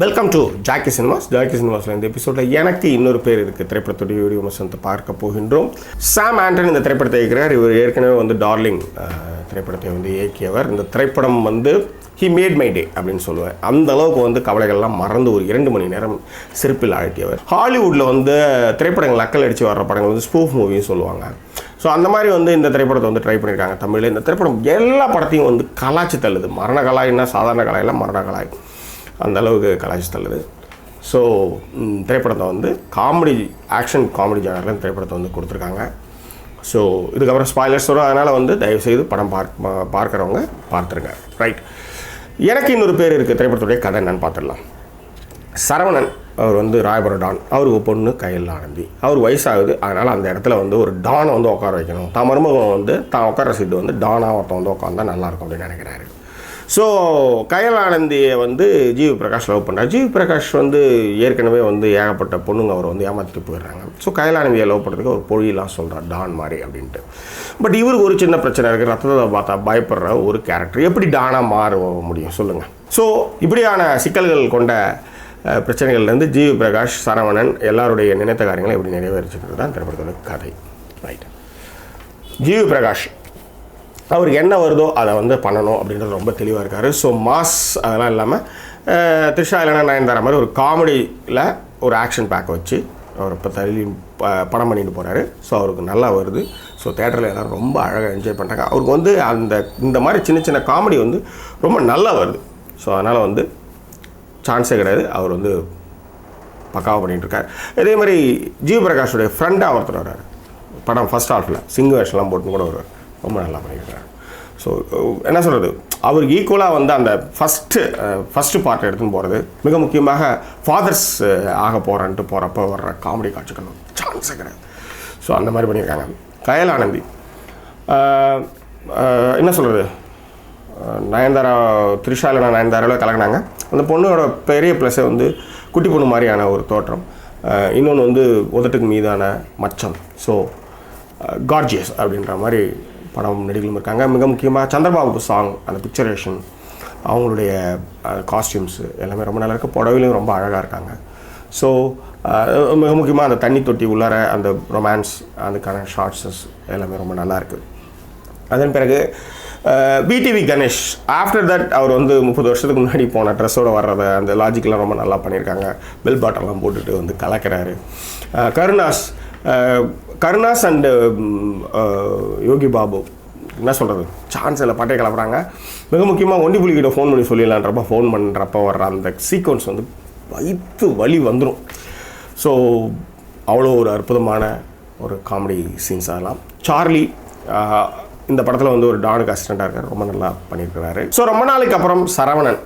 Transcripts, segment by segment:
Welcome to Jackie cinemas. Jackie சினிமாஸில் இந்த எபிசோடில் எனக்கு இன்னொரு பேர் இருக்குது திரைப்படத்துடைய வீடியோ விமர்சனத்தை பார்க்க போகின்றோம். சாம் ஆண்டன் இந்த திரைப்படத்தை இயக்குகிறார். இவர் ஏற்கனவே வந்து டார்லிங் திரைப்படத்தை வந்து இயக்கியவர். இந்த திரைப்படம் வந்து ஹி மேட் மை டே அப்படின்னு சொல்லுவேன். அந்த அளவுக்கு வந்து கவலைகள்லாம் மறந்து ஒரு 2 மணி நேரம் சிறப்பில் ஆழ்த்தியவர். ஹாலிவுட்டில் வந்து திரைப்படங்கள் நக்கல் அடித்து வர்ற படங்கள் வந்து ஸ்பூஃப் மூவின்னு சொல்லுவாங்க. ஸோ அந்த மாதிரி வந்து இந்த திரைப்படத்தை வந்து ட்ரை பண்ணியிருக்காங்க தமிழில். இந்த திரைப்படம் எல்லா படத்தையும் வந்து கலாச்சி தள்ளுது. மரண கலாய்னா சாதாரண கலாயில் மரண கலாய் அந்த அளவுக்கு கலாச்சி தள்ளுது. ஸோ திரைப்படத்தை வந்து ஆக்ஷன் காமெடி ஜானரில் இந்த திரைப்படத்தை வந்து கொடுத்துருக்காங்க. ஸோ இதுக்கப்புறம் ஸ்பாய்லர்ஸ் வரும். அதனால் வந்து தயவுசெய்து படம் பார்க்குறவங்க பார்த்துருங்க. ரைட். எனக்கு இன்னொரு பேர் இருக்குது. திரைப்படத்துடைய கதை என்னன்னு பார்த்துடலாம். சரவணன் அவர் வந்து ராயபுரம் டான். அவருக்கு பொண்ணு கையில் ஆனந்தி. அவர் வயசாகுது. அதனால் அந்த இடத்துல வந்து ஒரு டானை வந்து உட்கார வைக்கணும். தான் மருமகன் வந்து தான் உட்கார சீட்டு வந்து டானாக ஒருத்தன் வந்து உட்காந்தா நல்லாயிருக்கும் அப்படின்னு நினைக்கிறாரு. ஸோ கயல் ஆனந்தியை வந்து ஜிவி பிரகாஷ் லவ் பண்ணுறாரு. ஜிவி பிரகாஷ் வந்து ஏற்கனவே வந்து ஏகப்பட்ட பொண்ணுங்க அவர் வந்து ஏமாற்றிட்டு போயிடுறாங்க. ஸோ கயல் ஆனந்தியை லவ் பண்ணுறதுக்கு ஒரு பொழியெலாம் சொல்கிறார் டான் மாதிரி அப்படின்ட்டு. பட் இவருக்கு ஒரு சின்ன பிரச்சனை இருக்குது. ரத்தத்தை பார்த்தா பயப்படுற ஒரு கேரக்டர் எப்படி டானாக மாற முடியும் சொல்லுங்கள். ஸோ இப்படியான சிக்கல்கள் கொண்ட பிரச்சனைகள்லேருந்து ஜிவி பிரகாஷ் சரவணன் எல்லாருடைய நினைத்த காரியங்களை எப்படி நிறைவேற்றிக்கிறது தான் திரைப்படத்தோட கதை. ரைட். ஜிவி பிரகாஷ் அவருக்கு என்ன வருதோ அதை வந்து பண்ணணும் அப்படின்றது ரொம்ப தெளிவாக இருக்கார். ஸோ மாஸ் அதெல்லாம் இல்லாமல் த்ரிஷா இல்லைனா நயன்தாரா மாதிரி ஒரு காமெடியில் ஒரு ஆக்ஷன் பேக் வச்சு அவர் இப்போ தள்ளி படம் பண்ணிட்டு போகிறாரு. ஸோ அவருக்கு நல்லா வருது. ஸோ தேட்டரில் எல்லோரும் ரொம்ப அழகாக என்ஜாய் பண்ணுறாங்க. அவருக்கு வந்து இந்த மாதிரி சின்ன சின்ன காமெடி வந்து ரொம்ப நல்லா வருது. ஸோ அதனால் வந்து சான்ஸே கிடையாது. அவர் வந்து பக்காவாக பண்ணிகிட்ருக்கார். இதே மாதிரி ஜிவி பிரகாஷுடைய ஃப்ரெண்டாக ஒருத்தர் வர்றார். படம் ஃபஸ்ட் ஹாஃபில் சிங்கு வேஷம்லாம் போட்டுன்னு கூட வருவார். ரொம்ப நல்லா பண்ணியிருக்காரு. ஸோ என்ன சொல்கிறது, அவருக்கு ஈக்குவலாக வந்து அந்த ஃபஸ்ட்டு பார்ட் எடுத்துன்னு போகிறது, மிக முக்கியமாக ஃபாதர்ஸ் ஆக போகிறேன்ட்டு போகிறப்போ வர்ற காமெடி காட்சிகள் சான்ஸே கிடையாது. ஸோ அந்த மாதிரி பண்ணியிருக்காங்க. கயல் ஆனந்தி என்ன சொல்கிறது, நயன்தாரா த்ரிஷா இல்லைனா நயன்தாராவில் கலக்கினாங்க. அந்த பொண்ணோட பெரிய ப்ளஸ்ஸை வந்து குட்டி பொண்ணு மாதிரியான ஒரு தோற்றம், இன்னொன்று வந்து உதட்டுக்கு மீதான மச்சம். ஸோ கார்ஜியஸ் அப்படின்ற மாதிரி படம் நடிகளும் இருக்காங்க. மிக முக்கியமாக சந்திரபாபு சாங், அந்த பிக்சரேஷன், அவங்களுடைய காஸ்டியூம்ஸு எல்லாமே ரொம்ப நல்லா இருக்குது. புடவையிலையும் ரொம்ப அழகாக இருக்காங்க. ஸோ மிக முக்கியமாக அந்த தண்ணி தொட்டி உள்ளார அந்த ரொமான்ஸ் அதுக்கான ஷார்ட்ஸஸ் எல்லாமே ரொம்ப நல்லாயிருக்கு. அதன் பிறகு பிடிவி கணேஷ் ஆஃப்டர் தட் அவர் வந்து 30 வருஷத்துக்கு முன்னாடி போன ட்ரெஸ்ஸோடு வர்றதை அந்த லாஜிக்கெலாம் ரொம்ப நல்லா பண்ணியிருக்காங்க. பெல் பாட்டெல்லாம் போட்டுட்டு வந்து கலக்கிறாரு. கருணாஸ் அண்டு யோகி பாபு என்ன சொல்கிறது, சான்ஸ் இல்லை, பாட்டே கிளப்புறாங்க. மிக முக்கியமாக ஒண்டி புலிகிட்ட ஃபோன் பண்ணி சொல்லிடலான்றப்ப ஃபோன் பண்ணுறப்ப வர்ற அந்த சீக்வன்ஸ் வந்து வயிற்று வலி வந்துடும். ஸோ அவ்வளோ ஒரு அற்புதமான ஒரு காமெடி சீன்ஸ் ஆகலாம். சார்லி இந்த படத்தில் வந்து ஒரு டானுக்கு அசிஸ்டண்ட்டாக இருக்கார். ரொம்ப நல்லா பண்ணியிருக்கிறாரு. ஸோ ரொம்ப நாளைக்கு அப்புறம் சரவணன்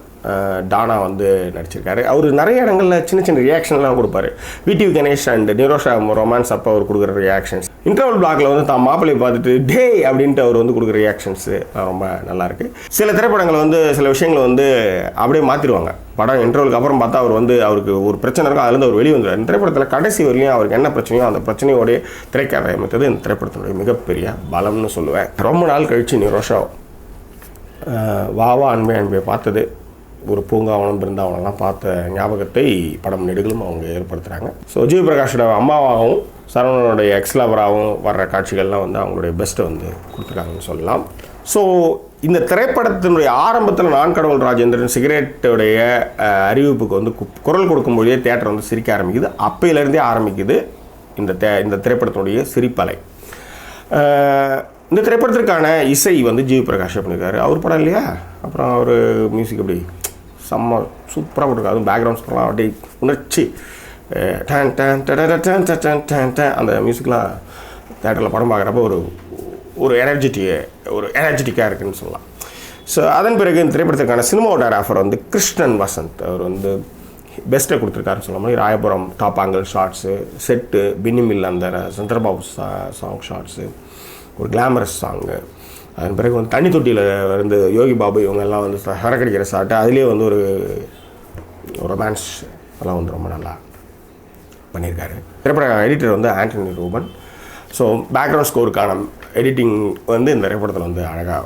டானா வந்து நடிச்சிருக்காரு. அவர் நிறைய இடங்களில் சின்ன சின்ன ரியாக்ஷன்லாம் கொடுப்பாரு. PDV Ganesh and Nirosha romance அப்போ அவர் கொடுக்குற ரியாக்ஷன்ஸ், இன்டர்வல் பிளாக்ல வந்து தான் மாப்பிள்ளையை பார்த்துட்டு டே அப்படின்ட்டு அவர் வந்து கொடுக்குற ரியாக்ஷன்ஸு ரொம்ப நல்லாயிருக்கு. சில திரைப்படங்களை வந்து சில விஷயங்களை வந்து அப்படியே மாற்றிடுவாங்க. படம் இன்டர்வலுக்கு அப்புறம் பார்த்தா அவருக்கு ஒரு பிரச்சனை இருக்கும், அதுலேருந்து அவர் வெளியே வந்துடுவார். இந்த திரைப்படத்தில் கடைசி வரையும் அவருக்கு என்ன பிரச்சனையோ அந்த பிரச்சனையோடைய திரைக்கதை அமைத்தது இந்த திரைப்படத்தினுடைய மிகப்பெரிய பலம்னு சொல்லுவேன். ரொம்ப நாள் கழித்து நிரோஷா வாவா அன்பே பார்த்தது, ஒரு பூங்காவனம் பிருந்தாவனம்லாம் பார்த்த ஞாபகத்தை படம் நெடுகளும் அவங்க ஏற்படுத்துகிறாங்க. ஸோ ஜிவி பிரகாஷோட அம்மாவாகவும் சரவணனுடைய எக்ஸ்லவராகவும் வர்ற காட்சிகள்லாம் வந்து அவங்களுடைய பெஸ்ட்டை வந்து கொடுத்துருக்காங்கன்னு சொல்லலாம். ஸோ இந்த திரைப்படத்தினுடைய ஆரம்பத்தில் நான் கடவுள் ராஜேந்திரன் சிகரெட்டுடைய அறிவிப்புக்கு வந்து குரல் கொடுக்கும்போதே தேட்டர் வந்து சிரிக்க ஆரம்பிக்குது. அப்பையிலேருந்தே ஆரம்பிக்குது இந்த திரைப்படத்தினுடைய சிரிப்பலை. இந்த திரைப்படத்திற்கான இசை வந்து ஜிவி பிரகாஷ் பண்ணியிருக்காரு. அவர் படம் இல்லையா, அப்புறம் அவர் மியூசிக் அப்படி செம்ம சூப்பராக போட்டிருக்காரு. அதுவும் பேக்ரவுண்ட் ஸ்கோர்லாம் அப்படி உணர்ச்சி அந்த மியூசிக்லாம் தேட்டரில் படம் பார்க்குறப்ப ஒரு எனர்ஜெட்டிக்காக இருக்குதுன்னு சொல்லலாம். ஸோ அதன் பிறகு இந்த திரைப்படத்திற்கான சினிமாட்டோகிராஃபர் வந்து கிருஷ்ணன் வசந்த், அவர் வந்து பெஸ்ட்டை கொடுத்துருக்காருன்னு சொல்ல மாதிரி. Royapuram top angle shots, set, Binny mill அந்த சந்திரபாபு சாங் ஷார்ட்ஸு, ஒரு கிளாமரஸ் சாங்கு, அதன் பிறகு வந்து தண்ணி தொட்டியில் வந்து யோகி பாபு இவங்கெல்லாம் வந்து ஹரக்கடிக்கிற ஷாட்டு, அதுலேயே வந்து ஒரு ரொமான்ஸ் எல்லாம் வந்து ரொம்ப நல்லா பண்ணியிருக்காரு. திரைப்பட எடிட்டர் வந்து ஆண்டனி ரூபன். ஸோ பேக்ரவுண்ட் ஸ்கோருக்கான எடிட்டிங் வந்து இந்த திரைப்படத்தில் வந்து அழகாக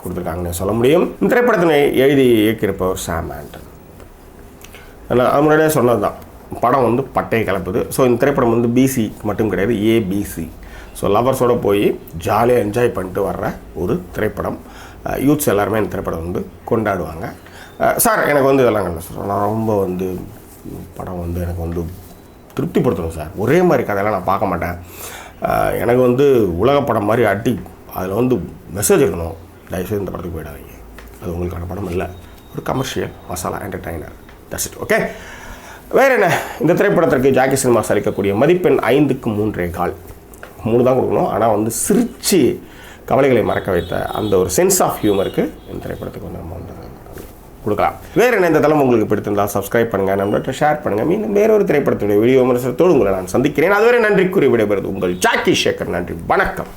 கொடுத்துருக்காங்கன்னு சொல்ல முடியும். இந்த திரைப்படத்தினை எழுதி இயக்கியிருப்பவர் சாம் ஆண்டன். அது முன்னாடியே சொன்னது தான், படம் வந்து பட்டையை கலப்புது. ஸோ இந்த திரைப்படம் வந்து பிசி மட்டும் கிடையாது, ஏபிசி. ஸோ லவர்ஸோடு போய் ஜாலியாக என்ஜாய் பண்ணிட்டு வர்ற ஒரு திரைப்படம். யூத்ஸ் எல்லாருமே இந்த திரைப்படம் வந்து கொண்டாடுவாங்க. சார் எனக்கு வந்து இதெல்லாம் கண்ட சார், நான் ரொம்ப வந்து படம் வந்து எனக்கு வந்து திருப்திப்படுத்தணும் சார். ஒரே மாதிரி கதையெல்லாம் நான் பார்க்க மாட்டேன். எனக்கு வந்து உலக படம் மாதிரி அடி அதில் வந்து மெசேஜ் இருக்கணும். தயவுசெய்து இந்த படத்துக்கு போயிடாதீங்க. அது உங்களுக்கான படம் இல்லை, ஒரு commercial masala entertainer. That's it. Okay, வேறு என்ன? இந்த திரைப்படத்திற்கு ஜாக்கி சினிமாஸ் அளிக்கக்கூடிய மதிப்பெண் 5க்கு 3.25. 3 தான் கொடுக்கணும். ஆனால் வந்து சிரித்து கவலைகளை மறக்க வைத்த அந்த ஒரு சென்ஸ் ஆஃப் ஹியூமருக்கு இந்த திரைப்படத்துக்கு வந்து நம்ம வந்து கொடுக்கலாம். வேறு என்ன? இந்த தளம் உங்களுக்கு பிடித்திருந்தால் சப்ஸ்கிரைப் பண்ணுங்கள், நம்மள்கிட்ட ஷேர் பண்ணுங்கள். மீண்டும் வேறொரு திரைப்படத்துடைய வீடியோ விமர்சனத்தோடு உங்களை நான் சந்திக்கிறேன். அதுவரை நன்றி கூறி விடைபெறுவது உங்கள் ஜாக்கி சேகர். நன்றி, வணக்கம்.